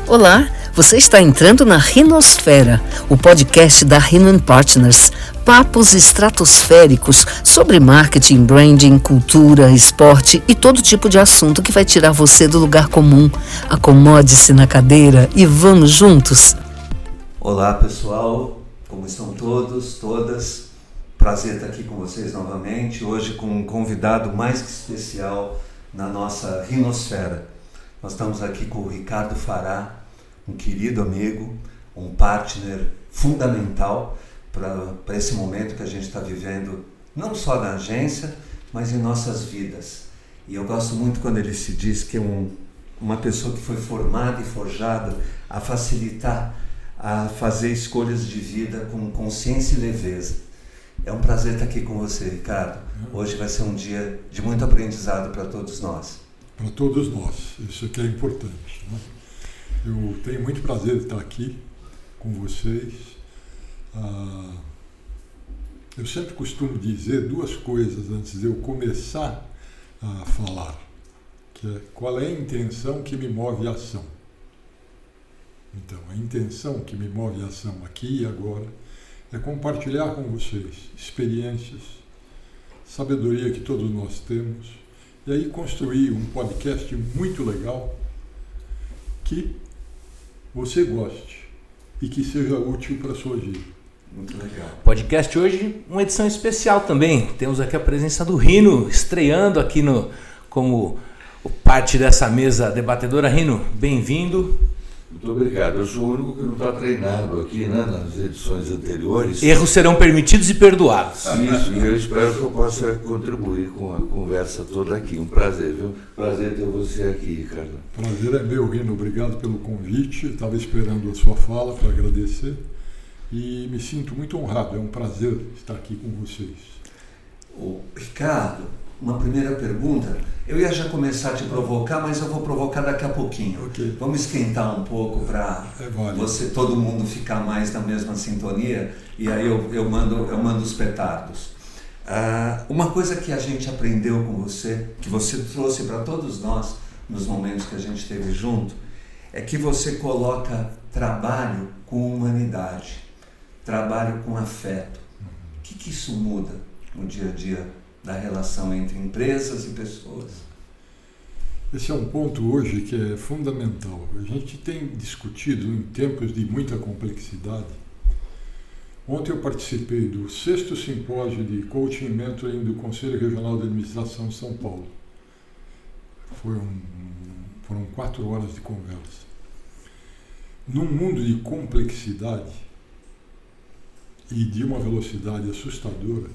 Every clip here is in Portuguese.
Olá, você está entrando na Rinosfera, o podcast da Rhino & Partners. Papos estratosféricos sobre marketing, branding, cultura, esporte e todo tipo de assunto que vai tirar você do lugar comum. Acomode-se na cadeira e vamos juntos. Olá pessoal, como estão todos, todas? Prazer estar aqui com vocês novamente, hoje com um convidado mais que especial na nossa Rinosfera. Nós estamos aqui com o Ricardo Fará, um querido amigo, um partner fundamental para esse momento que a gente está vivendo, não só na agência, mas em nossas vidas. E eu gosto muito quando ele se diz que é uma pessoa que foi formada e forjada a facilitar, a fazer escolhas de vida com consciência e leveza. É um prazer estar aqui com você, Ricardo. Hoje vai ser um dia de muito aprendizado para todos nós. Para todos nós, isso aqui é importante, né? Eu tenho muito prazer de estar aqui com vocês. Eu sempre costumo dizer duas coisas antes de eu começar a falar, que é qual é a intenção que me move a ação. Então, a intenção que me move a ação aqui e agora é compartilhar com vocês experiências, sabedoria que todos nós temos, e aí construir um podcast muito legal que você goste e que seja útil para a sua vida. Muito legal. Podcast hoje, uma edição especial também. Temos aqui a presença do Rhino, estreando aqui como parte dessa mesa debatedora. Rhino, bem-vindo. Muito obrigado. Eu sou o único que não está treinado aqui, né, nas edições anteriores. Erros serão permitidos e perdoados. Isso, e eu espero que eu possa contribuir com a conversa toda aqui. Um prazer, viu? Prazer ter você aqui, Ricardo. Prazer é meu, Rino. Obrigado pelo convite. Estava esperando a sua fala para agradecer e me sinto muito honrado. É um prazer estar aqui com vocês. Ricardo, uma primeira pergunta. Eu ia já começar a te provocar, mas eu vou provocar daqui a pouquinho. Okay. Vamos esquentar um pouco para todo mundo ficar mais na mesma sintonia, e aí eu mando os petardos. Uma coisa que a gente aprendeu com você, que você trouxe para todos nós nos momentos que a gente esteve junto, é que você coloca trabalho com humanidade, trabalho com afeto. O que isso muda no dia a dia da relação entre empresas e pessoas? Esse é um ponto hoje que é fundamental. A gente tem discutido em tempos de muita complexidade. Ontem eu participei do 6º simpósio de Coaching e Mentoring do Conselho Regional de Administração de São Paulo. Foram 4 horas de conversa. Num mundo de complexidade e de uma velocidade assustadora,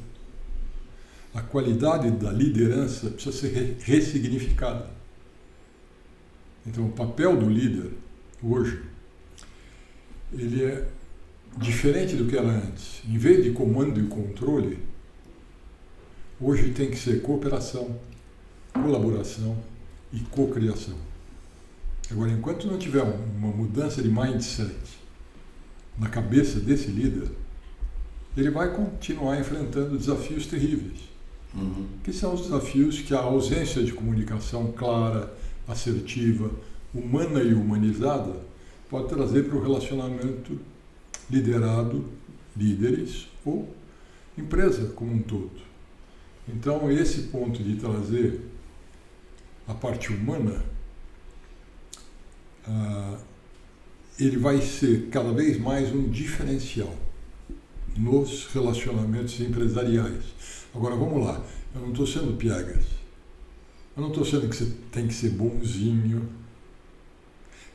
a qualidade da liderança precisa ser ressignificada. Então, o papel do líder, hoje, ele é diferente do que era antes. Em vez de comando e controle, hoje tem que ser cooperação, colaboração e cocriação. Agora, enquanto não tiver uma mudança de mindset na cabeça desse líder, ele vai continuar enfrentando desafios terríveis. Que são os desafios que a ausência de comunicação clara, assertiva, humana e humanizada pode trazer para o relacionamento liderado, líderes ou empresa como um todo. Então, esse ponto de trazer a parte humana, ele vai ser cada vez mais um diferencial nos relacionamentos empresariais. Agora, vamos lá. Eu não estou sendo piegas. Eu não estou sendo que você tem que ser bonzinho.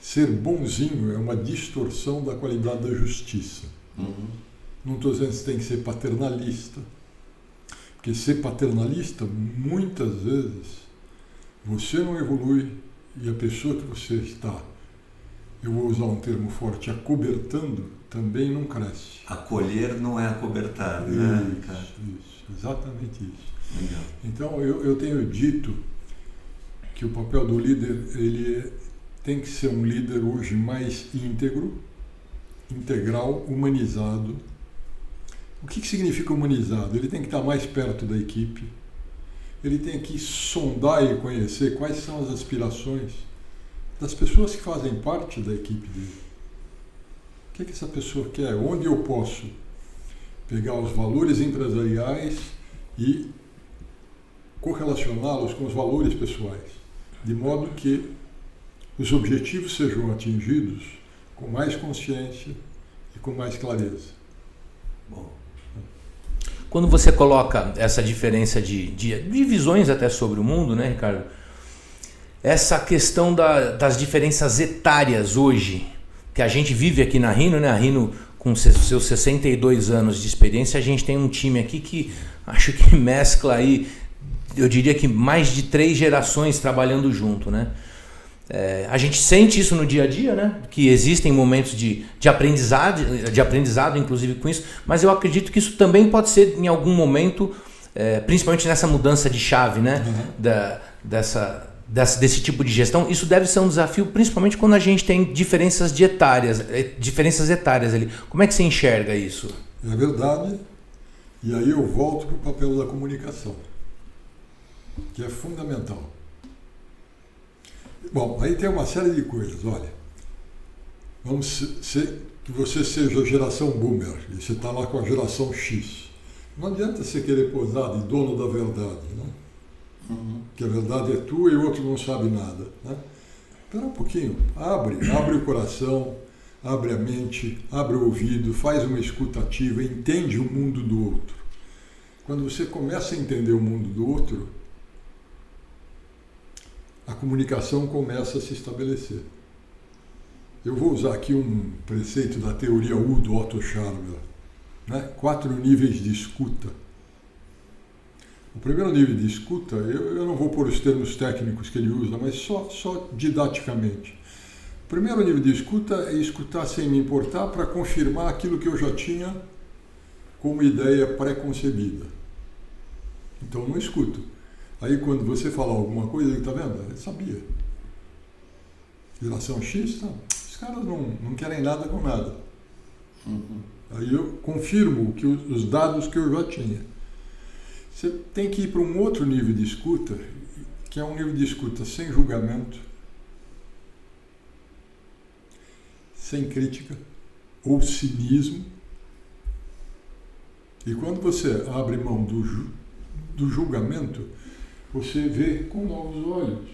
Ser bonzinho é uma distorção da qualidade da justiça. Não estou dizendo que você tem que ser paternalista. Porque ser paternalista, muitas vezes, você não evolui e a pessoa que você está, eu vou usar um termo forte, acobertando, também não cresce. Acolher não é acobertar, né? Isso, exatamente isso. Legal. Então, eu tenho dito que o papel do líder, ele tem que ser um líder hoje mais íntegro, integral, humanizado. O que significa humanizado? Ele tem que estar mais perto da equipe, ele tem que sondar e conhecer quais são as aspirações das pessoas que fazem parte da equipe dele. O que essa pessoa quer? Onde eu posso pegar os valores empresariais e correlacioná-los com os valores pessoais, de modo que os objetivos sejam atingidos com mais consciência e com mais clareza. Bom. Quando você coloca essa diferença de visões até sobre o mundo, né, Ricardo? Essa questão das diferenças etárias hoje, que a gente vive aqui na Rhino, né? A Rhino, com seus 62 anos de experiência, a gente tem um time aqui que acho que mescla aí, eu diria que mais de 3 gerações trabalhando junto, né? A gente sente isso no dia a dia, né? Que existem momentos de aprendizado, inclusive com isso, mas eu acredito que isso também pode ser em algum momento, principalmente nessa mudança de chave, né? Desse tipo de gestão, isso deve ser um desafio, principalmente quando a gente tem diferenças etárias ali. Como é que você enxerga isso? É verdade, e aí eu volto para o papel da comunicação, que é fundamental. Bom, aí tem uma série de coisas, olha. Vamos ser que você seja a geração boomer, e você está lá com a geração X. Não adianta você querer posar de dono da verdade, né? Que a verdade é tua e o outro não sabe nada, né? Espera um pouquinho, abre o coração, abre a mente, abre o ouvido, faz uma escuta ativa, entende o mundo do outro. Quando você começa a entender o mundo do outro, a comunicação começa a se estabelecer. Eu vou usar aqui um preceito da teoria U do Otto Scharmer, né? 4 níveis de escuta. O primeiro nível de escuta, eu não vou pôr os termos técnicos que ele usa, mas só didaticamente. O primeiro nível de escuta é escutar sem me importar para confirmar aquilo que eu já tinha como ideia pré-concebida. Então não escuto. Aí quando você falar alguma coisa, ele está vendo? Ele sabia. Geração X, tá? Os caras não querem nada com nada. Aí eu confirmo os dados que eu já tinha. Você tem que ir para um outro nível de escuta, que é um nível de escuta sem julgamento, sem crítica ou cinismo. E quando você abre mão do julgamento, você vê com novos olhos.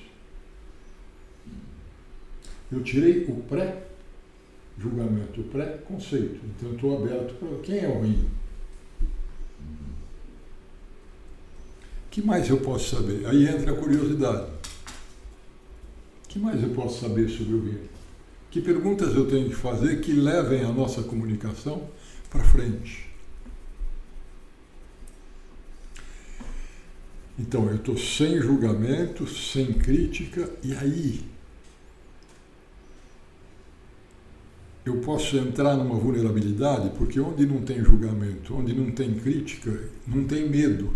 Eu tirei o pré-julgamento, o pré-conceito. Então eu estou aberto para quem é o ruim. O que mais eu posso saber? Aí entra a curiosidade. O que mais eu posso saber sobre o Rhino? Que perguntas eu tenho que fazer que levem a nossa comunicação para frente? Então, eu estou sem julgamento, sem crítica, e aí eu posso entrar numa vulnerabilidade, porque onde não tem julgamento, onde não tem crítica, não tem medo.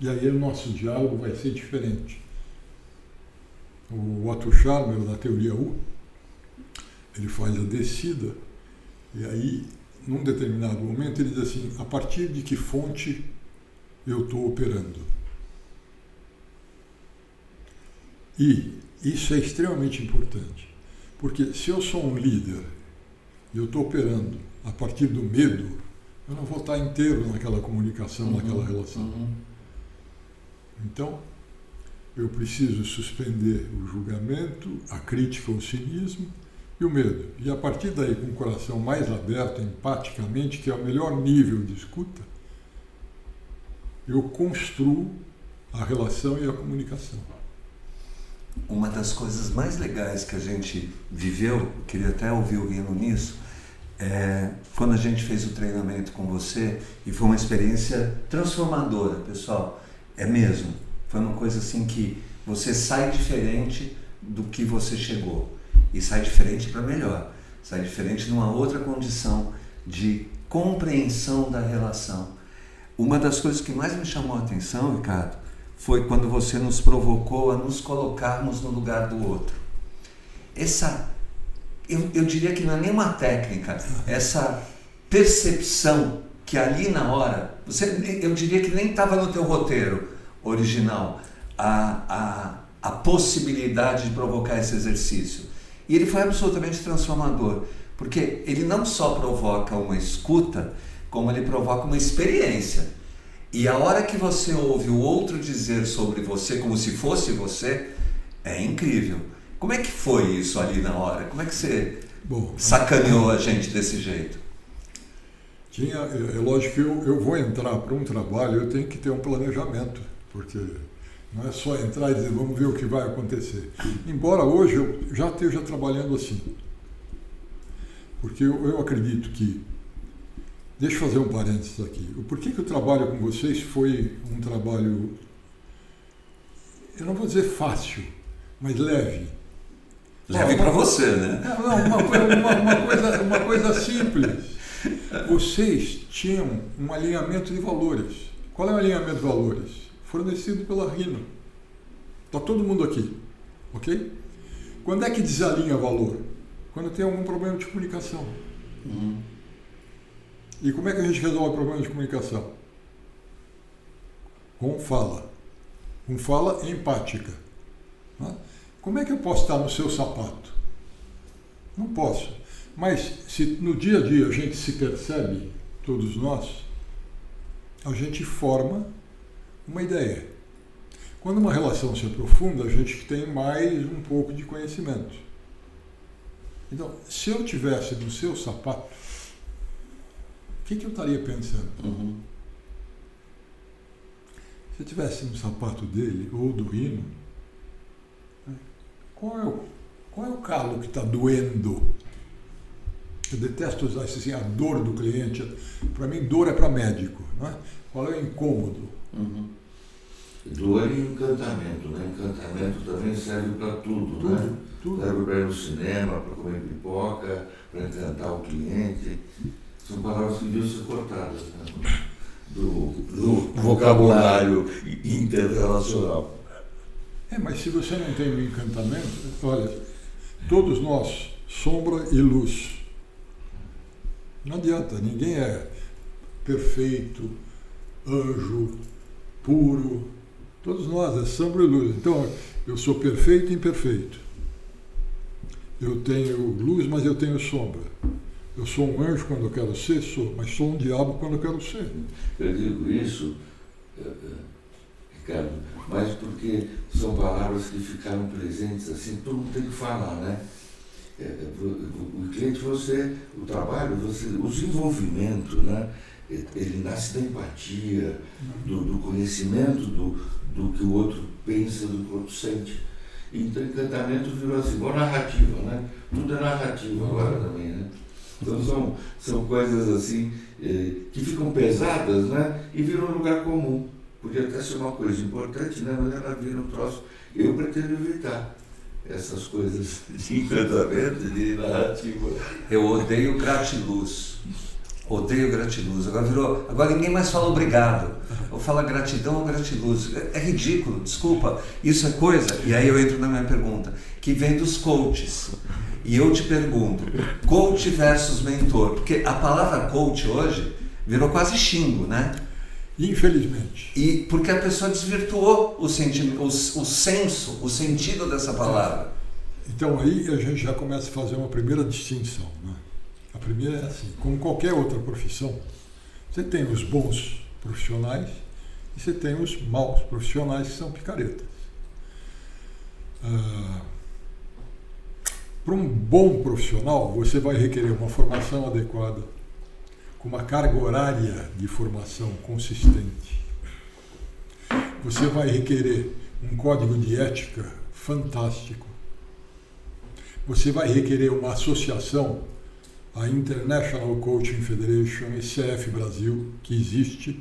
E aí o nosso diálogo vai ser diferente. O Otto Scharmer, da teoria U, ele faz a descida, e aí, num determinado momento, ele diz assim, a partir de que fonte eu estou operando? E isso é extremamente importante, porque se eu sou um líder e eu estou operando a partir do medo, eu não vou estar inteiro naquela comunicação, naquela relação. Então, eu preciso suspender o julgamento, a crítica, o cinismo e o medo. E a partir daí, com o coração mais aberto, empaticamente, que é o melhor nível de escuta, eu construo a relação e a comunicação. Uma das coisas mais legais que a gente viveu, queria até ouvir o Rhino nisso, quando a gente fez o treinamento com você, e foi uma experiência transformadora, pessoal. É mesmo. Foi uma coisa assim que você sai diferente do que você chegou. E sai diferente para melhor. Sai diferente numa outra condição de compreensão da relação. Uma das coisas que mais me chamou a atenção, Ricardo, foi quando você nos provocou a nos colocarmos no lugar do outro. Eu diria que não é nenhuma técnica, essa percepção que ali na hora, eu diria que nem estava no teu roteiro original, a a possibilidade de provocar esse exercício. E ele foi absolutamente transformador, porque ele não só provoca uma escuta, como ele provoca uma experiência. E a hora que você ouve o outro dizer sobre você como se fosse você, é incrível. Como é que foi isso ali na hora? Como é que você sacaneou a gente desse jeito? É lógico que eu vou entrar para um trabalho, eu tenho que ter um planejamento, porque não é só entrar e dizer, vamos ver o que vai acontecer. Embora hoje eu já esteja trabalhando assim. Porque eu acredito que... Deixa eu fazer um parênteses aqui. Por que o trabalho com vocês foi um trabalho, eu não vou dizer fácil, mas leve. Leve para você, né? Não, uma coisa simples. Vocês tinham um alinhamento de valores. Qual é o alinhamento de valores? Fornecido pela Rhino. Está todo mundo aqui, ok? Quando é que desalinha valor? Quando tem algum problema de comunicação. E como é que a gente resolve o problema de comunicação? Com fala. Com fala empática. Né? Como é que eu posso estar no seu sapato? Não posso. Mas se no dia a dia a gente se percebe, todos nós, a gente forma uma ideia. Quando uma relação se aprofunda, a gente tem mais um pouco de conhecimento. Então, se eu tivesse no seu sapato, o que eu estaria pensando? Se eu tivesse no sapato dele ou do Rhino, qual é o calo que está doendo? Eu detesto usar isso assim, a dor do cliente. Para mim, dor é para médico. Não é? Qual é o incômodo? Dor e encantamento, né? Encantamento também serve para tudo, né? Tudo. Serve para ir no cinema, para comer pipoca, para encantar o cliente. São palavras que deviam ser cortadas, né? do vocabulário interrelacional. Mas se você não tem um encantamento, olha, todos nós, sombra e luz. Não adianta, ninguém é perfeito, anjo, puro. Todos nós é sombra e luz. Então, eu sou perfeito e imperfeito. Eu tenho luz, mas eu tenho sombra. Eu sou um anjo quando eu quero ser, sou, mas sou um diabo quando eu quero ser. Eu digo isso, Ricardo, mas porque são palavras que ficaram presentes assim, todo mundo tem que falar, né? O cliente, o trabalho, o desenvolvimento, né? Ele nasce da empatia, do conhecimento do que o outro pensa, do que o outro sente. Então, encantamento virou assim, igual narrativa, né? Tudo é narrativa agora também, né? Então, são coisas assim que ficam pesadas, né? E viram um lugar comum. Podia até ser uma coisa importante, né? Mas ela vira um troço. Eu pretendo evitar essas coisas de encantamento, de narrativa. Eu odeio gratiluz. Odeio gratiluz. Agora ninguém mais fala obrigado. Ou fala gratidão ou gratiluz. É ridículo, desculpa. Isso é coisa, e aí eu entro na minha pergunta, que vem dos coaches. E eu te pergunto, coach versus mentor, porque a palavra coach hoje virou quase xingo, né? Infelizmente. E porque a pessoa desvirtuou o senso, o sentido dessa palavra. Então aí a gente já começa a fazer uma primeira distinção, né? A primeira é assim, como qualquer outra profissão, você tem os bons profissionais e você tem os maus profissionais que são picaretas. Para um bom profissional, você vai requerer uma formação adequada, com uma carga horária de formação consistente. Você vai requerer um código de ética fantástico. Você vai requerer uma associação, a International Coaching Federation, ICF Brasil, que existe.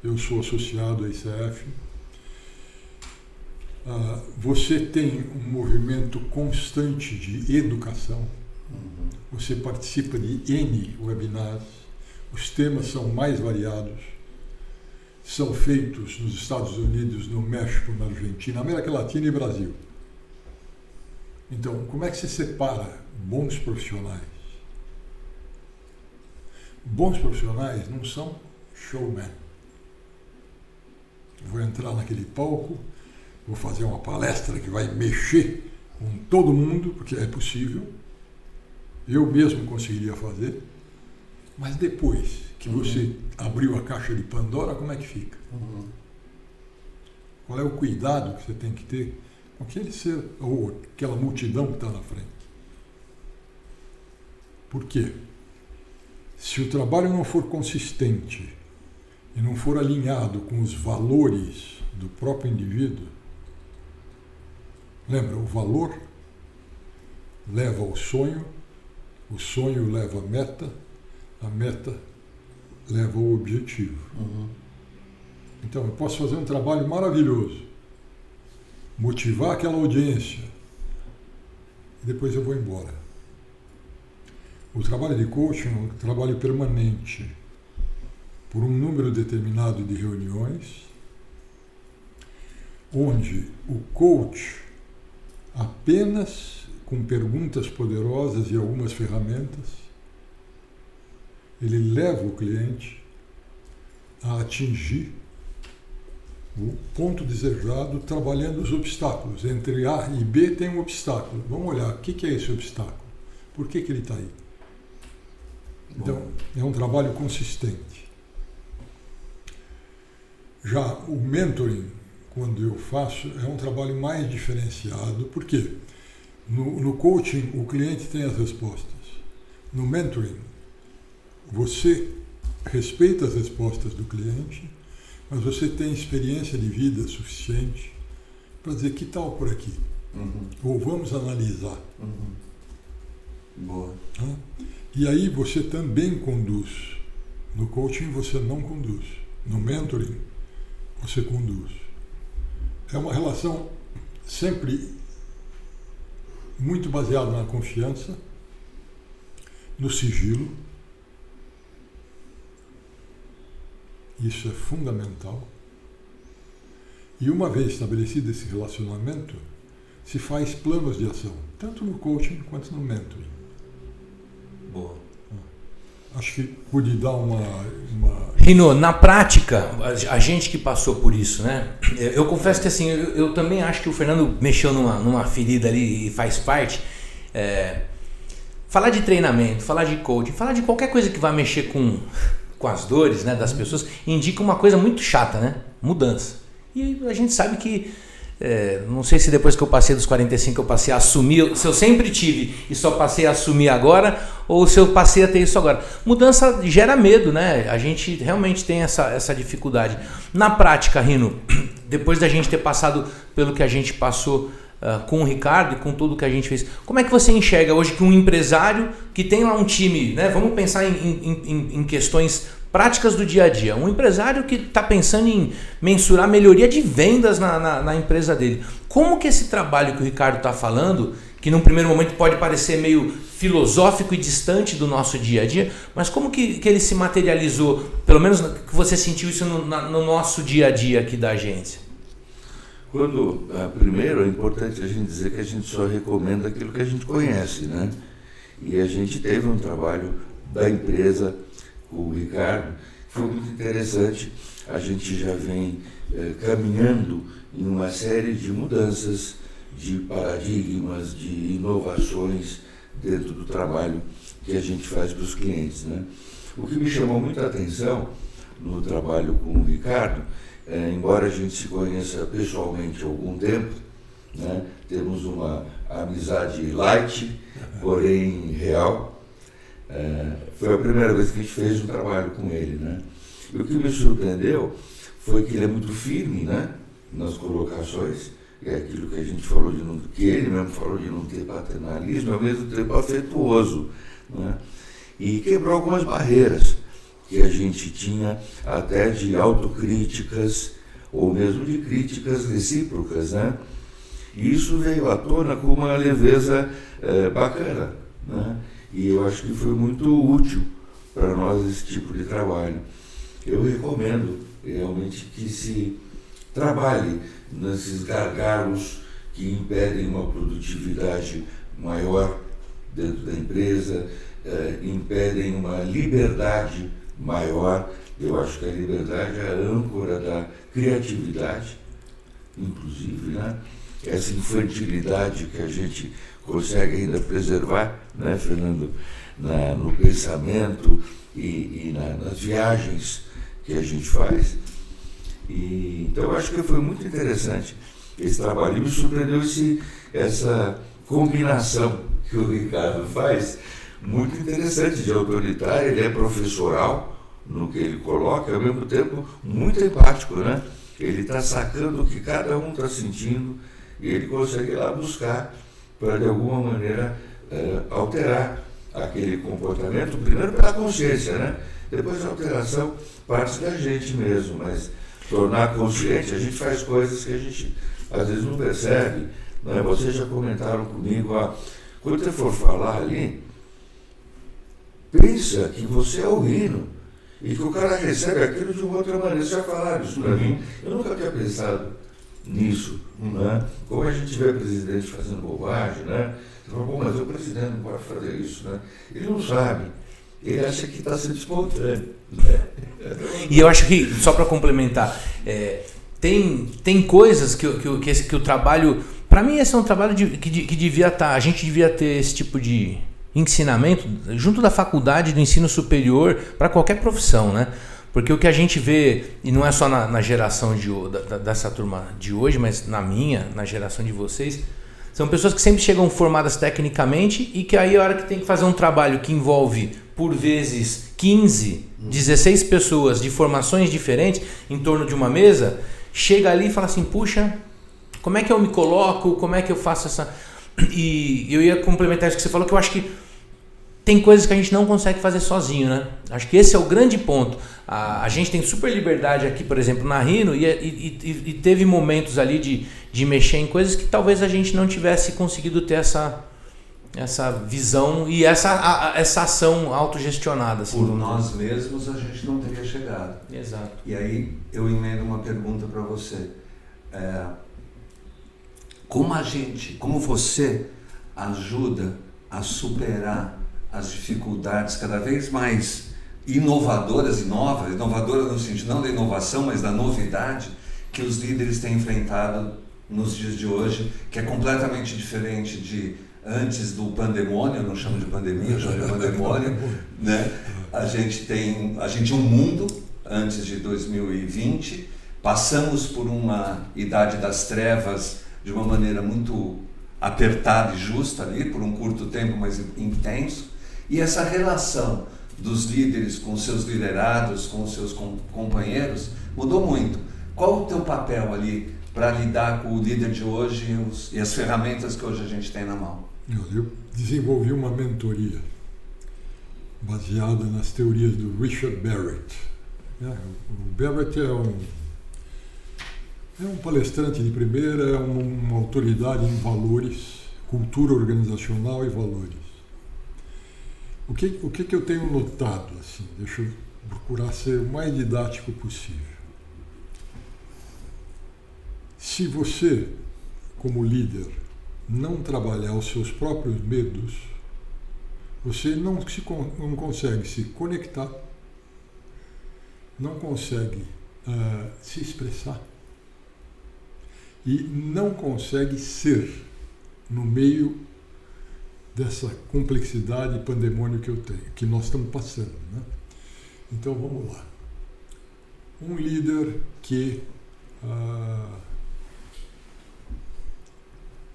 Eu sou associado à ICF. Você tem um movimento constante de educação. Você participa de N webinars. Os temas são mais variados. São feitos nos Estados Unidos, no México, na Argentina, América Latina e Brasil. Então, como é que se separa bons profissionais? Bons profissionais não são showman. Vou entrar naquele palco vou fazer uma palestra que vai mexer com todo mundo, porque é possível, eu mesmo conseguiria fazer, mas depois que você abriu a caixa de Pandora, como é que fica? Qual é o cuidado que você tem que ter com aquele ser, ou aquela multidão que está na frente? Por quê? Se o trabalho não for consistente e não for alinhado com os valores do próprio indivíduo, lembra, o valor leva ao sonho, o sonho leva à meta, a meta leva ao objetivo. Então, eu posso fazer um trabalho maravilhoso, motivar aquela audiência, e depois eu vou embora. O trabalho de coaching é um trabalho permanente, por um número determinado de reuniões, onde o coach, apenas com perguntas poderosas e algumas ferramentas, ele leva o cliente a atingir o ponto desejado, trabalhando os obstáculos. Entre A e B tem um obstáculo. Vamos olhar, o que é esse obstáculo? Por que ele está aí? Então, é um trabalho consistente. Já o mentoring, quando eu faço, é um trabalho mais diferenciado. Por quê? No coaching, o cliente tem as respostas. No mentoring, você respeita as respostas do cliente, mas você tem experiência de vida suficiente para dizer que tal por aqui? Ou vamos analisar. Boa. E aí você também conduz. No coaching você não conduz. No mentoring você conduz. É uma relação sempre muito baseada na confiança, no sigilo. Isso é fundamental. E uma vez estabelecido esse relacionamento, se faz planos de ação, tanto no coaching quanto no mentoring. Boa. Acho que pude dar uma... Rino, na prática, a gente que passou por isso, né? Eu confesso que assim, eu também acho que o Fernando mexeu numa ferida ali e faz parte. Falar de treinamento, falar de coaching, falar de qualquer coisa que vai mexer com as dores, né, das pessoas, indica uma coisa muito chata, né? Mudança. E a gente sabe que, não sei se depois que eu passei dos 45 eu passei a assumir, se eu sempre tive e só passei a assumir agora, ou se eu passei a ter isso agora. Mudança gera medo, né? A gente realmente tem essa dificuldade. Na prática, Rino, depois da gente ter passado pelo que a gente passou com o Ricardo e com tudo que a gente fez, como é que você enxerga hoje que um empresário que tem lá um time, né? Vamos pensar em questões práticas do dia a dia. Um empresário que está pensando em mensurar melhoria de vendas na empresa dele. Como que esse trabalho que o Ricardo está falando, que num primeiro momento pode parecer meio filosófico e distante do nosso dia a dia, mas como que ele se materializou, pelo menos que você sentiu isso no nosso dia a dia aqui da agência? Primeiro é importante a gente dizer que a gente só recomenda aquilo que a gente conhece, né? E a gente teve um trabalho da empresa com o Ricardo, que foi muito interessante. A gente já vem caminhando em uma série de mudanças, de paradigmas, de inovações dentro do trabalho que a gente faz para os clientes, né? O que me chamou muita atenção no trabalho com o Ricardo, embora a gente se conheça pessoalmente há algum tempo, né, temos uma amizade light, porém real, foi a primeira vez que a gente fez um trabalho com ele, né? E o que me surpreendeu foi que ele é muito firme, né, nas colocações, é aquilo que a gente falou que ele mesmo falou de não ter paternalismo, ao mesmo tempo afetuoso, né? E quebrou algumas barreiras que a gente tinha, até de autocríticas ou mesmo de críticas recíprocas, né? E isso veio à tona com uma leveza bacana, né? E eu acho que foi muito útil para nós esse tipo de trabalho. Eu recomendo realmente que se trabalhe nesses gargalos que impedem uma produtividade maior dentro da empresa, impedem uma liberdade maior. Eu acho que a liberdade é a âncora da criatividade, inclusive, né? Essa infantilidade que a gente consegue ainda preservar, né, Fernando, no pensamento e nas viagens que a gente faz. Então, eu acho que foi muito interessante esse trabalho. E me surpreendeu essa combinação que o Ricardo faz, muito interessante, de autoritário. Ele é professoral no que ele coloca, e ao mesmo tempo muito empático, né? Ele está sacando o que cada um está sentindo e ele consegue ir lá buscar para, de alguma maneira, alterar aquele comportamento, primeiro pela consciência, né? Depois a alteração parte da gente mesmo, mas tornar consciente, a gente faz coisas que a gente às vezes não percebe, né? Vocês já comentaram comigo, quando você for falar ali, pensa que você é o hino e que o cara recebe aquilo de uma outra maneira. Vocês já falaram isso para mim, eu nunca tinha pensado nisso, né? Como a gente vê o presidente fazendo bobagem, né? Você fala, bom, mas o presidente não pode fazer isso, né? Ele não sabe, ele acha que está sendo espontâneo, né? E eu acho que, só para complementar, tem coisas que o trabalho, para mim esse é um trabalho que devia estar, a gente devia ter esse tipo de ensinamento junto da faculdade do ensino superior para qualquer profissão, né? Porque o que a gente vê, e não é só na geração dessa turma de hoje, mas na geração de vocês, são pessoas que sempre chegam formadas tecnicamente e que aí a hora que tem que fazer um trabalho que envolve, por vezes, 15, 16 pessoas de formações diferentes em torno de uma mesa, chega ali e fala assim, puxa, como é que eu me coloco, como é que eu faço essa... E eu ia complementar isso que você falou, que eu acho que tem coisas que a gente não consegue fazer sozinho, né? Acho que esse é o grande ponto. A gente tem super liberdade aqui, por exemplo, na Rhino, e teve momentos ali de mexer em coisas que talvez a gente não tivesse conseguido ter essa visão e essa ação autogestionada. Assim, por nós mesmos a gente não teria chegado. Exato. E aí eu emendo uma pergunta para você. Como você ajuda a superar as dificuldades cada vez mais inovadoras e novas, inovadoras no sentido não da inovação, mas da novidade que os líderes têm enfrentado nos dias de hoje, que é completamente diferente de antes do pandemônio, eu não chamo de pandemia, eu chamo de pandemônio, né? A gente tinha um mundo antes de 2020, passamos por uma idade das trevas de uma maneira muito apertada e justa ali, por um curto tempo, mas intenso, e essa relação dos líderes com os seus liderados, com os seus companheiros, mudou muito. Qual o teu papel ali para lidar com o líder de hoje e as ferramentas que hoje a gente tem na mão? Eu desenvolvi uma mentoria baseada nas teorias do Richard Barrett. O Barrett é um palestrante de primeira, é uma autoridade em valores, cultura organizacional e valores. O que eu tenho notado, assim, deixa eu procurar ser o mais didático possível. Se você, como líder, não trabalhar os seus próprios medos, você não consegue se conectar, não consegue se expressar e não consegue ser no meio dessa complexidade e pandemônio que nós estamos passando, né? Então vamos lá. Um líder que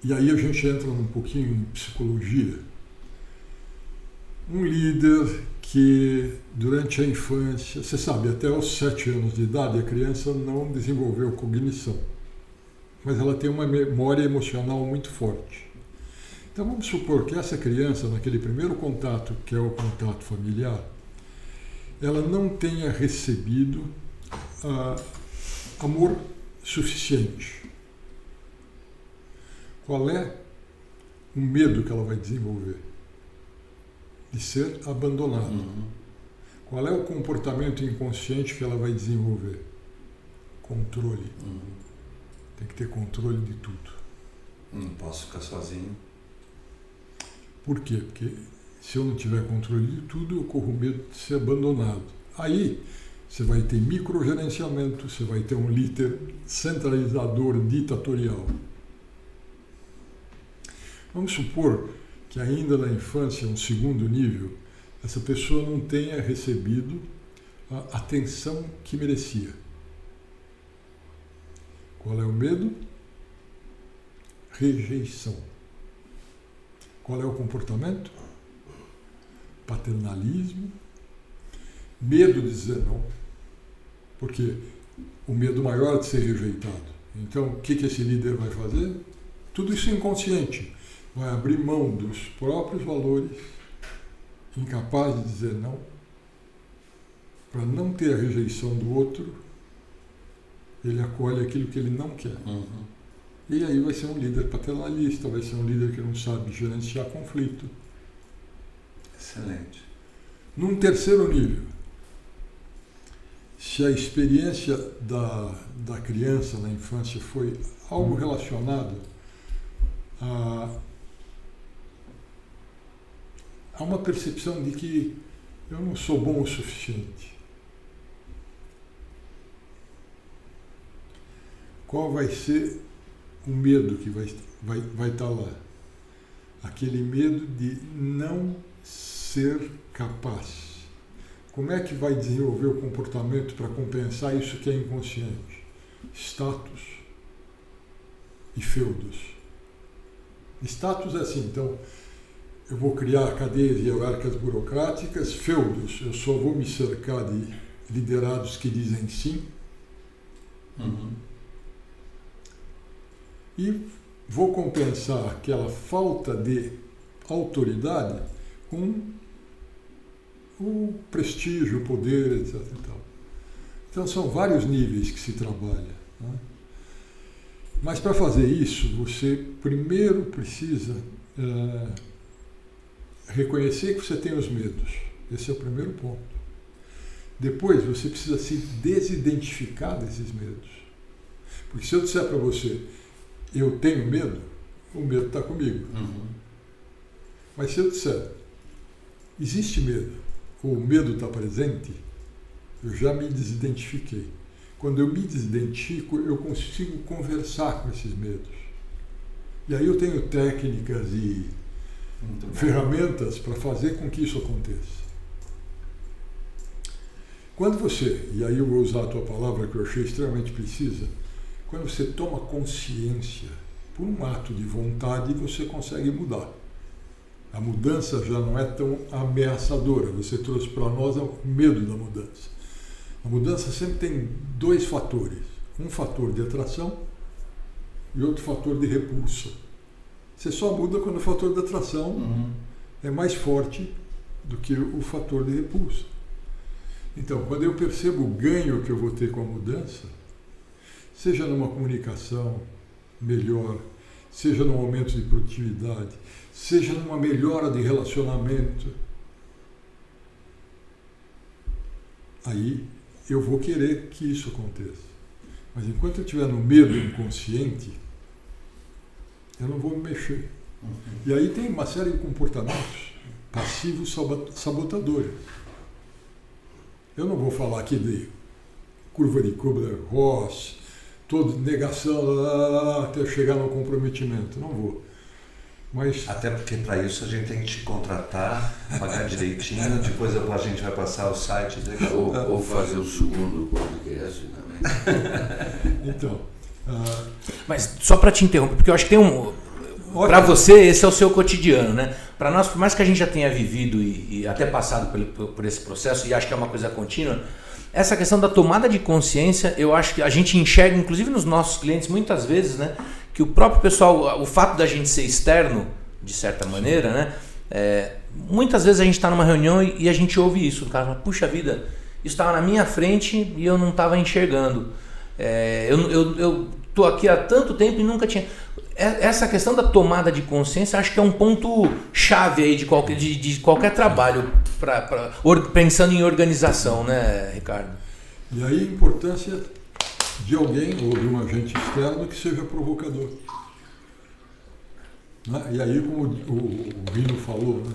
e aí a gente entra um pouquinho em psicologia. Um líder que durante a infância, você sabe, até os 7 anos de idade a criança não desenvolveu cognição, mas ela tem uma memória emocional muito forte. Então vamos supor que essa criança, naquele primeiro contato, que é o contato familiar, ela não tenha recebido amor suficiente. Qual é o medo que ela vai desenvolver? De ser abandonada. Qual é o comportamento inconsciente que ela vai desenvolver? Controle. Tem que ter controle de tudo. Não posso ficar sozinho. Por quê? Porque se eu não tiver controle de tudo, eu corro medo de ser abandonado. Aí você vai ter microgerenciamento, você vai ter um líder centralizador ditatorial. Vamos supor que ainda na infância, um segundo nível, essa pessoa não tenha recebido a atenção que merecia. Qual é o medo? Rejeição. Qual é o comportamento? Paternalismo. Medo de dizer não. Porque o medo maior é de ser rejeitado. Então, o que esse líder vai fazer? Tudo isso inconsciente. Vai abrir mão dos próprios valores, incapaz de dizer não, para não ter a rejeição do outro, ele acolhe aquilo que ele não quer. E aí vai ser um líder paternalista, vai ser um líder que não sabe gerenciar conflito. Excelente. Num terceiro nível, se a experiência da criança na infância foi algo relacionado a uma percepção de que eu não sou bom o suficiente. Qual vai ser o medo que vai estar lá? Aquele medo de não ser capaz. Como é que vai desenvolver o comportamento para compensar isso que é inconsciente? Status e feudos. Status é assim, então, eu vou criar cadeias hierárquicas burocráticas, feudos, eu só vou me cercar de liderados que dizem sim. E vou compensar aquela falta de autoridade com o prestígio, o poder, etc. Então são vários níveis que se trabalha, né? Mas para fazer isso, você primeiro precisa reconhecer que você tem os medos. Esse é o primeiro ponto. Depois, você precisa se desidentificar desses medos. Porque se eu disser para você, eu tenho medo, o medo está comigo. Mas se eu disser, existe medo, ou o medo está presente, eu já me desidentifiquei. Quando eu me desidentifico, eu consigo conversar com esses medos. E aí eu tenho técnicas e ferramentas para fazer com que isso aconteça. Quando você, e aí eu vou usar a tua palavra que eu achei extremamente precisa, quando você toma consciência, por um ato de vontade, você consegue mudar. A mudança já não é tão ameaçadora. Você trouxe para nós o medo da mudança. A mudança sempre tem dois fatores. Um fator de atração e outro fator de repulsa. Você só muda quando o fator de atração é mais forte do que o fator de repulsa. Então, quando eu percebo o ganho que eu vou ter com a mudança, seja numa comunicação melhor, seja num aumento de produtividade, seja numa melhora de relacionamento, aí eu vou querer que isso aconteça. Mas enquanto eu estiver no medo inconsciente, eu não vou me mexer. E aí tem uma série de comportamentos passivos sabotadores. Eu não vou falar aqui de curva de Kubler-Ross, toda negação até chegar no comprometimento. Não vou. Mas, até porque para isso a gente tem que te contratar, pagar direitinho, depois a gente vai passar o site dele. Ou fazer o segundo podcast também. Então. Mas só para te interromper, porque eu acho que tem um. Para você, esse é o seu cotidiano, né? Para nós, por mais que a gente já tenha vivido e até passado por esse processo, e acho que é uma coisa contínua, essa questão da tomada de consciência, eu acho que a gente enxerga, inclusive nos nossos clientes, muitas vezes, né? Que o próprio pessoal, o fato da gente ser externo, de certa maneira, né? Muitas vezes a gente está numa reunião e a gente ouve isso. O cara fala, puxa vida, isso estava na minha frente e eu não estava enxergando. Eu estou aqui há tanto tempo e nunca tinha... Essa questão da tomada de consciência acho que é um ponto chave aí de qualquer trabalho, pensando em organização, né, Ricardo? E aí a importância de alguém ou de um agente externo que seja provocador. Né? E aí, como o Rino falou, né?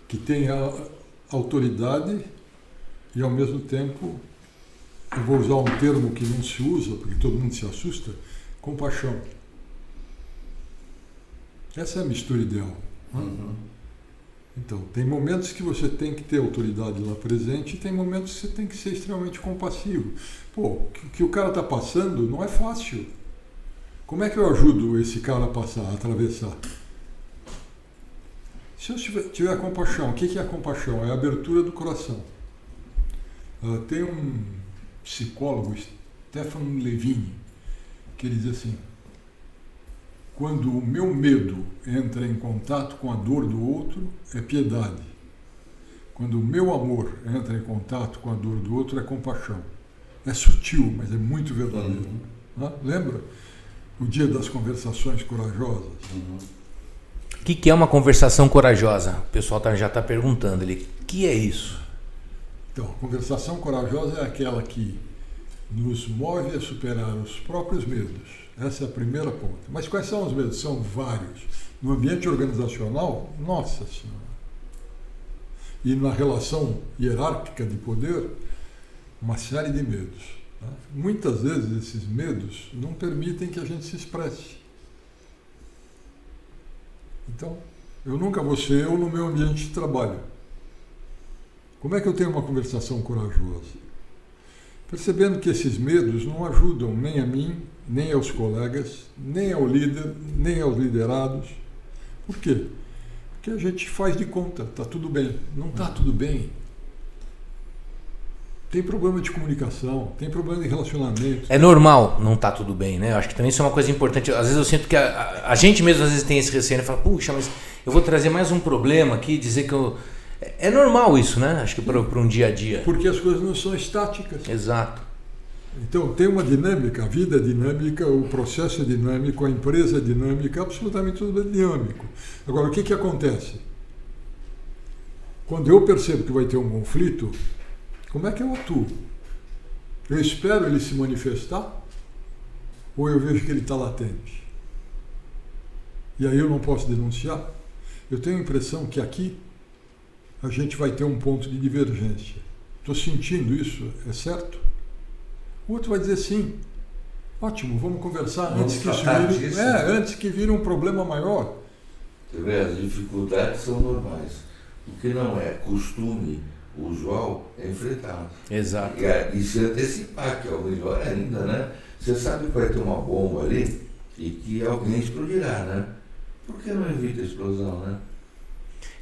Que tenha autoridade e ao mesmo tempo eu vou usar um termo que não se usa, porque todo mundo se assusta, compaixão. Essa é a mistura ideal. Uhum. Então, tem momentos que você tem que ter autoridade lá presente e tem momentos que você tem que ser extremamente compassivo. Pô, o que o cara está passando não é fácil. Como é que eu ajudo esse cara a passar, a atravessar? Se eu tiver compaixão, o que é a compaixão? É a abertura do coração. Tem um psicólogo, Stefan Levine, que ele diz assim: quando o meu medo entra em contato com a dor do outro, é piedade. Quando o meu amor entra em contato com a dor do outro, é compaixão. É sutil, mas é muito verdadeiro. Lembra? O dia das conversações corajosas. O que é uma conversação corajosa? O pessoal já está perguntando ali. O que é isso? Então, a conversação corajosa é aquela que nos move a superar os próprios medos. Essa é a primeira ponta. Mas quais são os medos? São vários. No ambiente organizacional, nossa senhora. E na relação hierárquica de poder, uma série de medos. Tá? Muitas vezes esses medos não permitem que a gente se expresse. Então, eu nunca vou ser eu no meu ambiente de trabalho. Como é que eu tenho uma conversação corajosa? Percebendo que esses medos não ajudam nem a mim, nem aos colegas, nem ao líder, nem aos liderados. Por quê? Porque a gente faz de conta, está tudo bem. Não está tudo bem. Tem problema de comunicação, tem problema de relacionamento. É normal não tá tudo bem, né? Eu acho que também isso é uma coisa importante. Às vezes eu sinto que a gente mesmo às vezes tem esse receio, né? Fala, puxa, mas eu vou trazer mais um problema aqui, dizer que eu... É normal isso, né? Acho que para um dia a dia. Porque as coisas não são estáticas. Exato. Então tem uma dinâmica, a vida é dinâmica, o processo é dinâmico, a empresa é dinâmica, absolutamente tudo é dinâmico. Agora, o que acontece? Quando eu percebo que vai ter um conflito, como é que eu atuo? Eu espero ele se manifestar? Ou eu vejo que ele está latente? E aí eu não posso denunciar? Eu tenho a impressão que aqui a gente vai ter um ponto de divergência. Estou sentindo isso, é certo? O outro vai dizer sim. Ótimo, vamos conversar antes que vire um problema maior. As dificuldades são normais. O que não é costume usual é enfrentar. Exato. E se antecipar, que é o melhor ainda, né? Você sabe que vai ter uma bomba ali e que alguém explodirá, né? Por que não evita a explosão, né?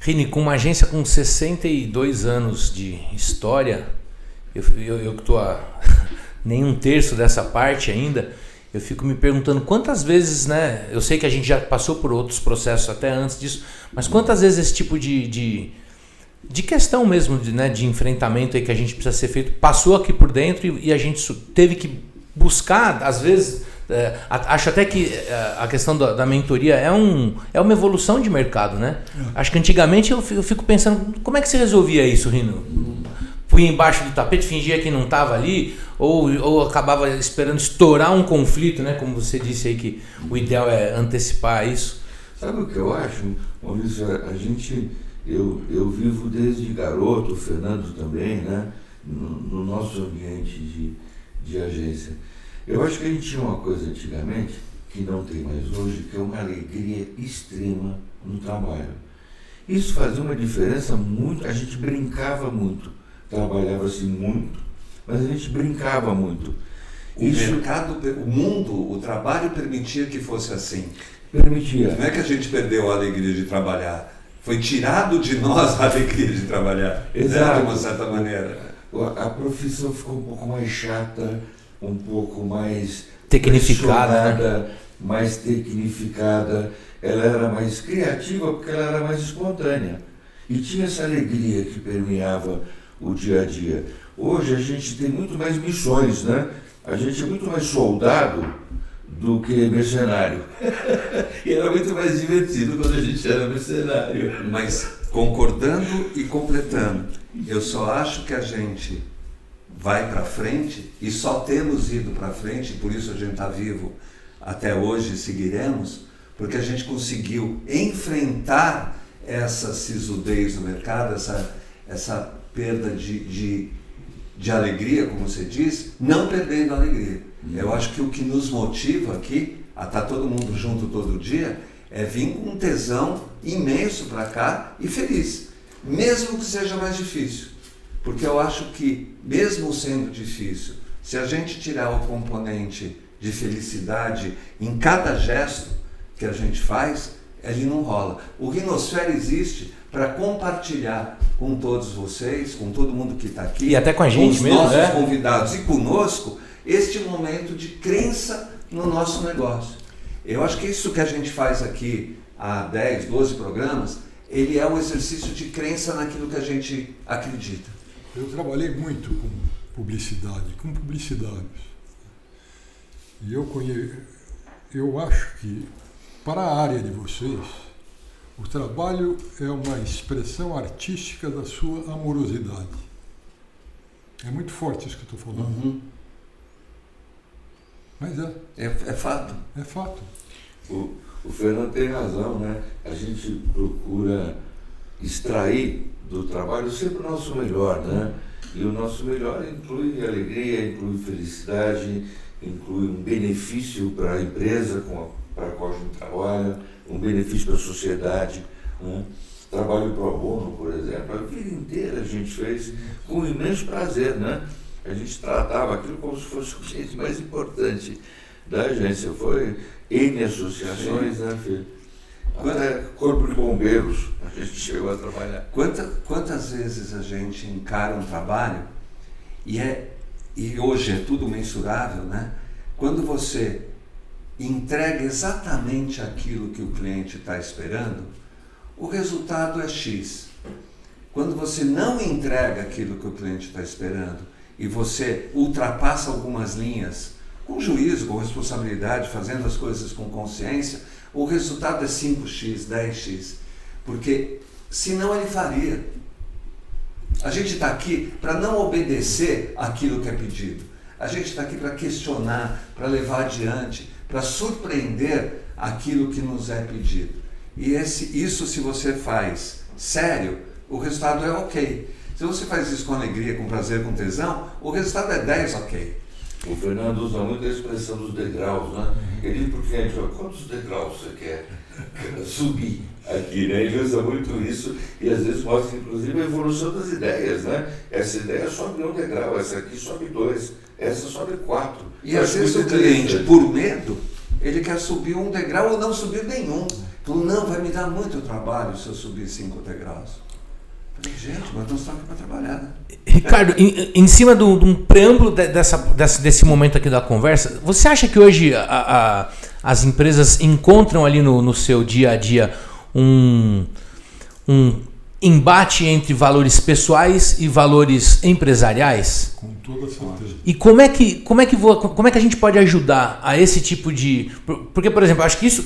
Rini, com uma agência com 62 anos de história, eu que estou a nem um terço dessa parte ainda, eu fico me perguntando quantas vezes, né? Eu sei que a gente já passou por outros processos até antes disso, mas quantas vezes esse tipo de questão mesmo, de enfrentamento aí que a gente precisa ser feito, passou aqui por dentro e a gente teve que buscar, às vezes, acho até que a questão da mentoria é uma evolução de mercado, né? Acho que antigamente eu fico pensando, como é que você resolvia isso, Rino? Fui embaixo do tapete, fingia que não estava ali, ou acabava esperando estourar um conflito, né? Como você disse aí que o ideal é antecipar isso. Sabe o que eu acho, Maurício? Eu vivo desde garoto, o Fernando também, né? No nosso ambiente de agência. Eu acho que a gente tinha uma coisa antigamente, que não tem mais hoje, que é uma alegria extrema no trabalho. Isso fazia uma diferença muito, a gente brincava muito, trabalhava-se muito, mas a gente brincava muito. Mercado, o mundo, o trabalho permitia que fosse assim. Permitia. Não é que a gente perdeu a alegria de trabalhar, foi tirado de nós a alegria de trabalhar. Exato. Né? De uma certa maneira. A profissão ficou um pouco mais chata, um pouco mais tecnificada, né? Mais tecnificada. Ela era mais criativa porque ela era mais espontânea. E tinha essa alegria que permeava o dia a dia. Hoje a gente tem muito mais missões, né? A gente é muito mais soldado do que mercenário. E era muito mais divertido quando a gente era mercenário. Mas concordando e completando, eu só acho que a gente vai para frente e só temos ido para frente, por isso a gente está vivo até hoje e seguiremos, porque a gente conseguiu enfrentar essa sisudez do mercado, essa perda de de alegria, como você diz, não perdendo a alegria. Eu acho que o que nos motiva aqui, a estar todo mundo junto todo dia, é vir com um tesão imenso para cá e feliz, mesmo que seja mais difícil. Porque eu acho que, mesmo sendo difícil, se a gente tirar o componente de felicidade em cada gesto que a gente faz, ele não rola. O Rinosfera existe para compartilhar com todos vocês, com todo mundo que está aqui, e até com a gente os mesmo, nossos convidados e conosco, este momento de crença no nosso negócio. Eu acho que isso que a gente faz aqui há 10, 12 programas, ele é um exercício de crença naquilo que a gente acredita. Eu trabalhei muito com publicidade, com publicitários. E eu acho que, para a área de vocês, o trabalho é uma expressão artística da sua amorosidade. É muito forte isso que eu estou falando. Uhum. Mas É fato. é fato. O Fernando tem razão, né? A gente procura extrair do trabalho sempre o nosso melhor, né? E o nosso melhor inclui alegria, inclui felicidade, inclui um benefício para a empresa para a qual a gente trabalha, um benefício para a sociedade, né? Trabalho pro bono, por exemplo, a vida inteira a gente fez com imenso prazer, né? A gente tratava aquilo como se fosse o cliente mais importante da agência. Foi N associações, né, filho? Até Corpo de Bombeiros a gente chegou a trabalhar. Quantas vezes a gente encara um trabalho e hoje é tudo mensurável, né? Quando você entrega exatamente aquilo que o cliente está esperando, o resultado é X. Quando você não entrega aquilo que o cliente está esperando e você ultrapassa algumas linhas com juízo, com responsabilidade, fazendo as coisas com consciência, o resultado é 5x, 10x, porque senão ele faria. A gente está aqui para não obedecer aquilo que é pedido. A gente está aqui para questionar, para levar adiante, para surpreender aquilo que nos é pedido. E isso, se você faz sério, o resultado é ok. Se você faz isso com alegria, com prazer, com tesão, o resultado é 10 ok. O Fernando usa muito a expressão dos degraus, né? Ele diz para o cliente, quantos degraus você quer subir aqui, né? Ele usa muito isso e às vezes mostra inclusive a evolução das ideias, né? Essa ideia sobe um degrau, essa aqui sobe 2, essa sobe 4. E às vezes o cliente, por medo, ele quer subir um degrau ou não subir nenhum. Então, não, vai me dar muito trabalho se eu subir 5 degraus. Gente, mas nós estamos aqui para trabalhar, né? Ricardo, em cima de um preâmbulo desse momento aqui da conversa, você acha que hoje as empresas encontram ali no seu dia a dia um embate entre valores pessoais e valores empresariais? Com toda certeza. E como é que a gente pode ajudar a esse tipo de... Porque, por exemplo, acho que isso,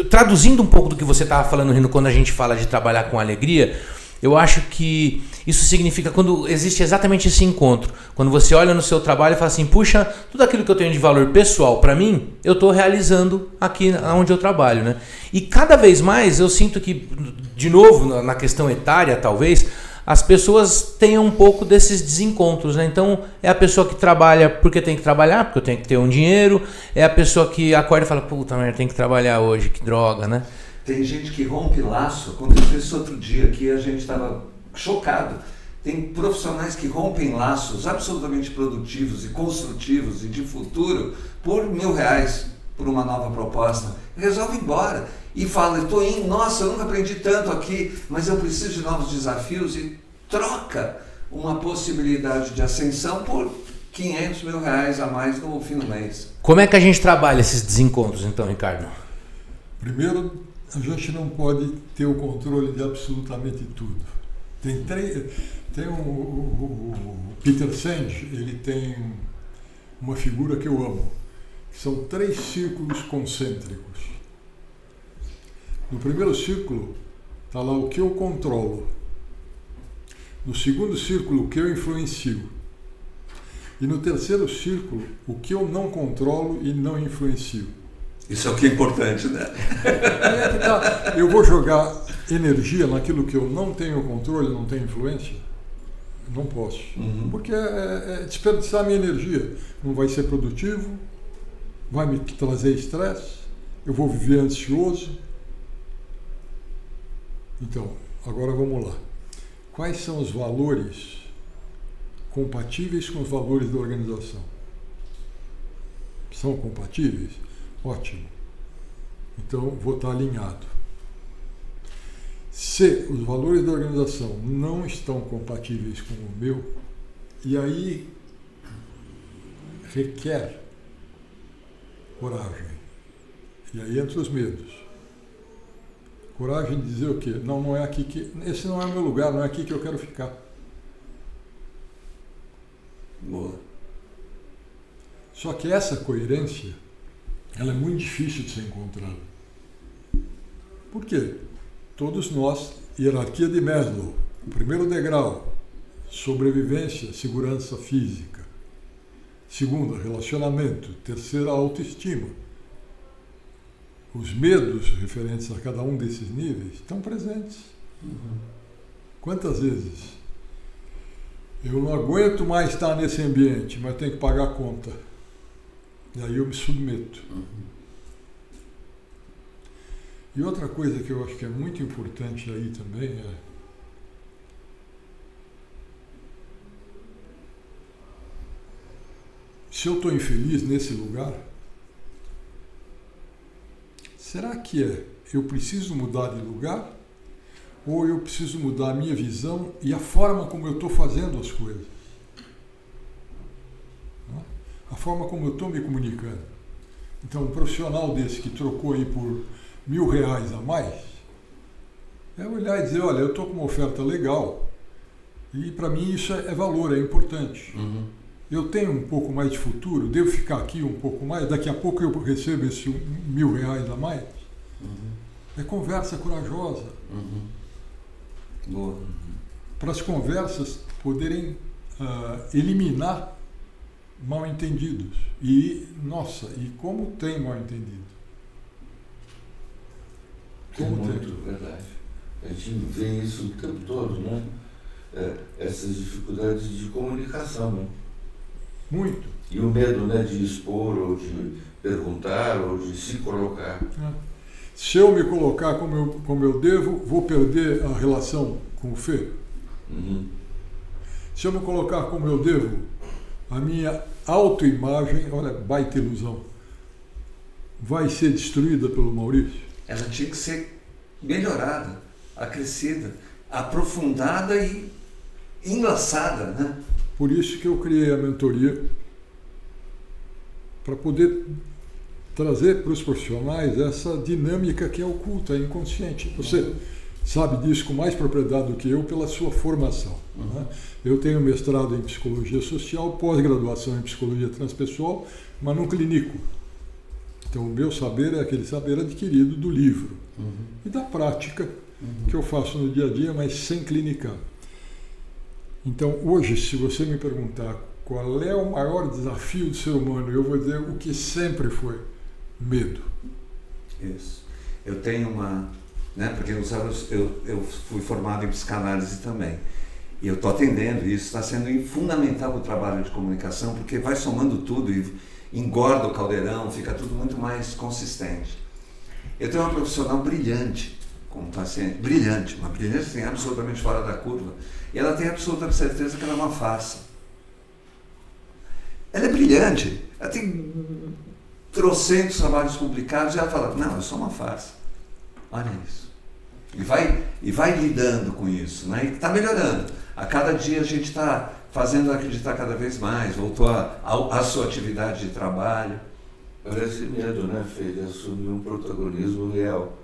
traduzindo um pouco do que você estava falando, Rino, quando a gente fala de trabalhar com alegria, eu acho que isso significa quando existe exatamente esse encontro. Quando você olha no seu trabalho e fala assim, puxa, tudo aquilo que eu tenho de valor pessoal para mim, eu estou realizando aqui onde eu trabalho, né? E cada vez mais eu sinto que, de novo, na questão etária talvez, as pessoas tenham um pouco desses desencontros, né? Então, é a pessoa que trabalha porque tem que trabalhar, porque eu tenho que ter um dinheiro, é a pessoa que acorda e fala, puta merda, tem que trabalhar hoje, que droga, né? Tem gente que rompe laço. Aconteceu isso outro dia aqui, a gente estava chocado. Tem profissionais que rompem laços absolutamente produtivos e construtivos e de futuro por R$1.000 por uma nova proposta. Resolve ir embora e fala, estou indo, nossa, eu nunca aprendi tanto aqui, mas eu preciso de novos desafios, e troca uma possibilidade de ascensão por R$500 mil a mais no fim do mês. Como é que a gente trabalha esses desencontros então, Ricardo? Primeiro, a gente não pode ter o controle de absolutamente tudo. Tem o Peter Senge, ele tem uma figura que eu amo, que são 3 círculos concêntricos. No primeiro círculo está lá o que eu controlo. No segundo círculo, o que eu influencio. E no terceiro círculo, o que eu não controlo e não influencio. Isso é o que é importante, né? Eu vou jogar energia naquilo que eu não tenho controle, não tenho influência? Não posso. Porque é desperdiçar minha energia. Não vai ser produtivo, vai me trazer estresse, eu vou viver ansioso. Então, agora vamos lá. Quais são os valores compatíveis com os valores da organização? São compatíveis? Ótimo. Então, vou estar alinhado. Se os valores da organização não estão compatíveis com o meu, e aí requer coragem. E aí entra os medos. Coragem de dizer o quê? Não é aqui que... Esse não é o meu lugar, não é aqui que eu quero ficar. Boa. Só que essa coerência, ela é muito difícil de ser encontrada. Por quê? Todos nós, hierarquia de Maslow, primeiro degrau, sobrevivência, segurança física. Segunda, relacionamento. Terceira, autoestima. Os medos referentes a cada um desses níveis estão presentes. Quantas vezes eu não aguento mais estar nesse ambiente, mas tenho que pagar a conta. E aí eu me submeto. E outra coisa que eu acho que é muito importante aí também é se eu estou infeliz nesse lugar, será que eu preciso mudar de lugar? Ou eu preciso mudar a minha visão e a forma como eu estou fazendo as coisas? A forma como eu estou me comunicando. Então, um profissional desse que trocou aí por R$1.000 a mais, é olhar e dizer, olha, eu estou com uma oferta legal e para mim isso é valor, é importante. Eu tenho um pouco mais de futuro, devo ficar aqui um pouco mais, daqui a pouco eu recebo esse R$1.000 a mais. É conversa corajosa. Boa. Para as conversas poderem eliminar mal-entendidos. E, nossa, e como tem mal-entendido? Como tem? Muito verdade. A gente vê isso o tempo todo, né? Essas dificuldades de comunicação, né? Muito. E o medo, né, de expor, ou de perguntar, ou de se colocar. Se eu me colocar como eu devo, vou perder a relação com o Fê. Se eu me colocar como eu devo, a minha autoimagem, olha, baita ilusão, vai ser destruída pelo Maurício. Ela tinha que ser melhorada, acrescida, aprofundada e enlaçada, né? Por isso que eu criei a mentoria, para poder trazer para os profissionais essa dinâmica que é oculta, é inconsciente. Você sabe disso com mais propriedade do que eu pela sua formação. Né? Eu tenho mestrado em psicologia social, pós-graduação em psicologia transpessoal, mas não clínico. Então o meu saber é aquele saber adquirido do livro e da prática que eu faço no dia a dia, mas sem clinicar. Então hoje, se você me perguntar qual é o maior desafio do ser humano, eu vou dizer o que sempre foi: medo. Isso. Eu tenho uma... Né, porque eu fui formado em psicanálise também. E eu estou atendendo, e isso está sendo fundamental para o trabalho de comunicação, porque vai somando tudo e engorda o caldeirão, fica tudo muito mais consistente. Eu tenho uma profissional brilhante como paciente, brilhante, uma brilhante assim, absolutamente fora da curva, e ela tem absoluta certeza que ela é uma farsa. Ela é brilhante, ela tem trocentos trabalhos publicados, e ela fala, não, eu sou uma farsa. Olha isso. E vai lidando com isso, né? E está melhorando. A cada dia a gente está fazendo acreditar cada vez mais, voltou à sua atividade de trabalho. Parece medo, né, Fê, de assumir um protagonismo real.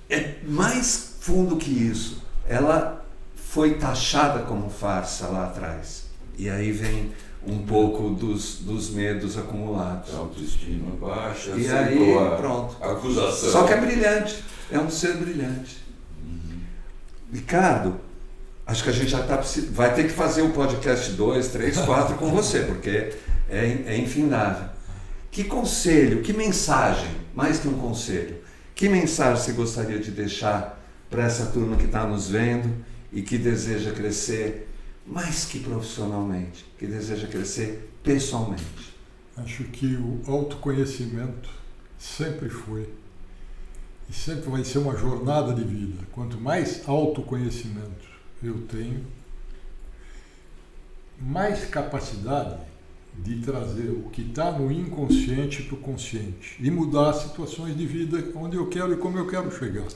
É mais fundo que isso. Ela foi taxada como farsa lá atrás. E aí vem um pouco dos medos acumulados. A autoestima baixa, e aí, pronto. A acusação. Só que é brilhante, é um ser brilhante. Ricardo, acho que a gente já vai ter que fazer o podcast 2, 3, 4 com você, porque é infindável. Que conselho, que mensagem, mais que um conselho, que mensagem você gostaria de deixar para essa turma que está nos vendo e que deseja crescer mais que profissionalmente, que deseja crescer pessoalmente? Acho que o autoconhecimento sempre foi e sempre vai ser uma jornada de vida. Quanto mais autoconhecimento eu tenho, mais capacidade de trazer o que está no inconsciente para o consciente e mudar as situações de vida onde eu quero e como eu quero chegar.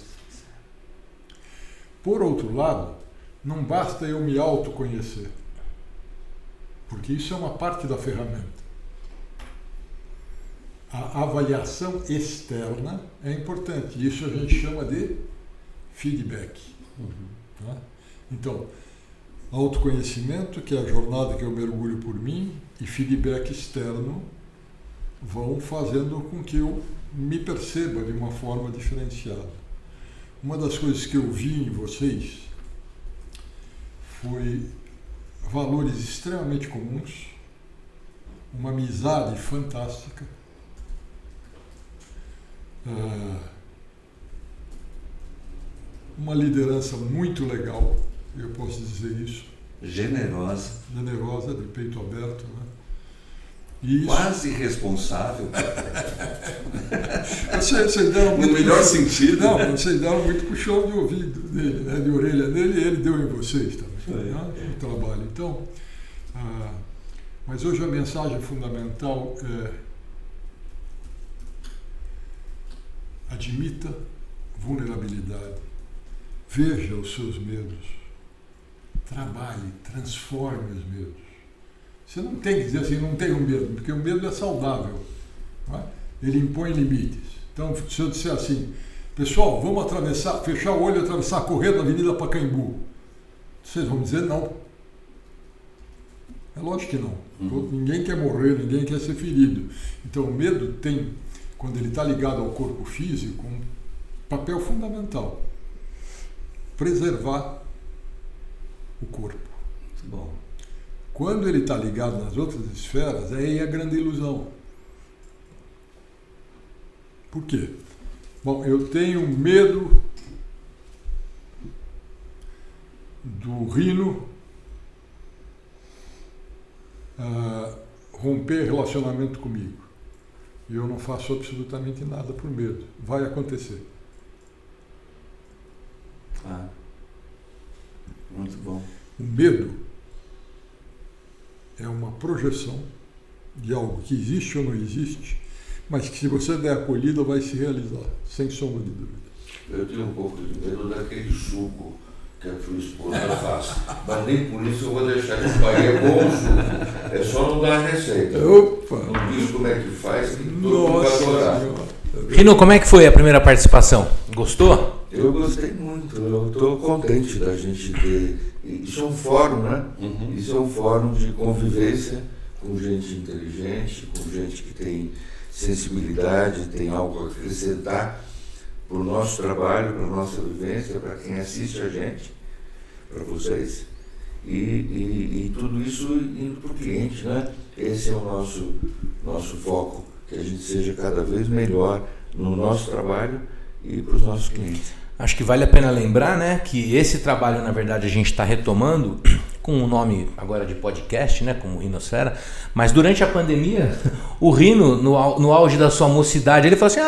Por outro lado, não basta eu me autoconhecer, porque isso é uma parte da ferramenta. A avaliação externa é importante, isso a gente chama de feedback. Tá? Então, autoconhecimento, que é a jornada que eu mergulho por mim, e feedback externo vão fazendo com que eu me perceba de uma forma diferenciada. Uma das coisas que eu vi em vocês foi valores extremamente comuns, uma amizade fantástica, uma liderança muito legal, eu posso dizer isso. Generosa, de peito aberto, né? E quase responsável. Vocês deram muito no melhor sentido. Não, vocês deram muito puxão de ouvido dele, né? De orelha dele, e ele deu em vocês também, né? No trabalho. Então, mas hoje a mensagem fundamental é: admita vulnerabilidade, veja os seus medos, trabalhe, transforme os medos. Você não tem que dizer assim, não tenho medo, porque o medo é saudável. Não é? Ele impõe limites. Então, se eu disser assim, pessoal, vamos atravessar, fechar o olho e atravessar a corrida da Avenida Pacaembu, vocês vão dizer não. É lógico que não. Ninguém quer morrer, ninguém quer ser ferido. Então, o medo tem, quando ele está ligado ao corpo físico, um papel fundamental: preservar o corpo. Muito bom. Quando ele está ligado nas outras esferas, aí é a grande ilusão. Por quê? Bom, eu tenho medo do Rino romper relacionamento comigo. E eu não faço absolutamente nada por medo. Vai acontecer. Muito bom. O medo é uma projeção de algo que existe ou não existe, mas que, se você der acolhida, vai se realizar, sem sombra de dúvida. Eu tenho um pouco de medo daquele suco que a tua esposa faz, mas nem por isso eu vou deixar de fazer. É bom o suco, é só não dar a receita. Opa! Não diz como é que faz, que todo mundo vai adorar. Rino, como é que foi a primeira participação? Gostou? Eu gostei muito, eu estou contente da gente ter. Isso é um fórum, né? Isso é um fórum de convivência com gente inteligente, com gente que tem sensibilidade, tem algo a acrescentar para o nosso trabalho, para a nossa vivência, para quem assiste a gente, para vocês. E tudo isso indo para o cliente, né? Esse é o nosso foco, que a gente seja cada vez melhor no nosso trabalho e para os nossos clientes. Acho que vale a pena lembrar, né, que esse trabalho, na verdade, a gente está retomando com o nome agora de podcast, né, como Rinosfera, mas durante a pandemia, o Rino, no auge da sua mocidade, ele falou assim,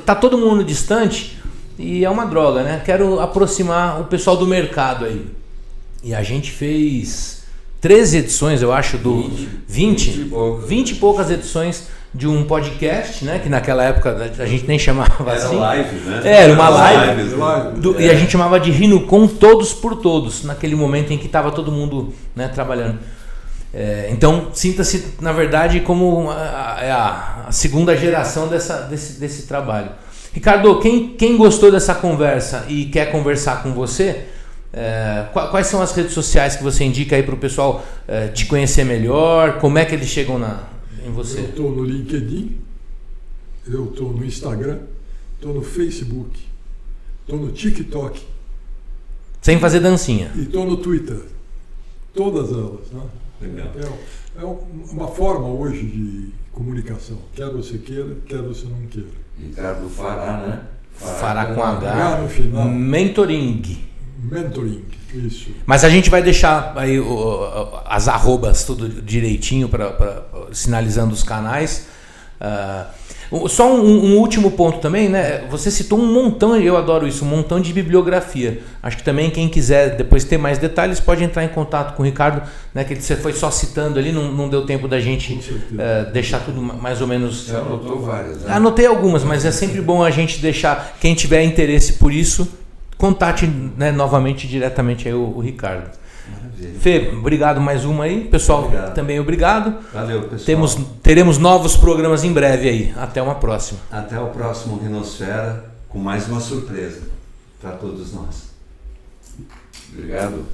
tá todo mundo distante e é uma droga, né, quero aproximar o pessoal do mercado aí. E a gente fez 13 edições, eu acho, 20 e poucas edições de um podcast, né? Que naquela época a gente nem chamava assim. Era live, né? Era uma live. E a gente chamava de RhinoCon Todos por Todos, naquele momento em que estava todo mundo, né, trabalhando. Então, sinta-se, na verdade, como a segunda geração desse trabalho. Ricardo, quem gostou dessa conversa e quer conversar com você, quais são as redes sociais que você indica aí para o pessoal te conhecer melhor? Como é que eles chegam em você? Eu estou no LinkedIn, eu estou no Instagram, estou no Facebook, estou no TikTok. Sem fazer dancinha. E estou no Twitter. Todas elas. Né? Legal. É uma forma hoje de comunicação. Quer você queira, quer você não queira. Ricardo Fará, né? Fará com H. No final. Mentoring. Mentoring, isso. Mas a gente vai deixar aí as arrobas tudo direitinho, sinalizando os canais. Só um último ponto também, né? Você citou um montão, eu adoro isso, um montão de bibliografia. Acho que também quem quiser depois ter mais detalhes pode entrar em contato com o Ricardo, né? Que você foi só citando ali, não deu tempo da gente deixar tudo mais ou menos. Você anotou várias, né? Anotei algumas, mas é sempre bom a gente deixar, quem tiver interesse por isso, contate, né, novamente diretamente aí o Ricardo. Maravilha. Fê, obrigado mais uma aí. Pessoal, Obrigado. também obrigado. Valeu, pessoal. Teremos novos programas em breve aí. Até uma próxima. Até o próximo Rinosfera com mais uma surpresa para todos nós. Obrigado.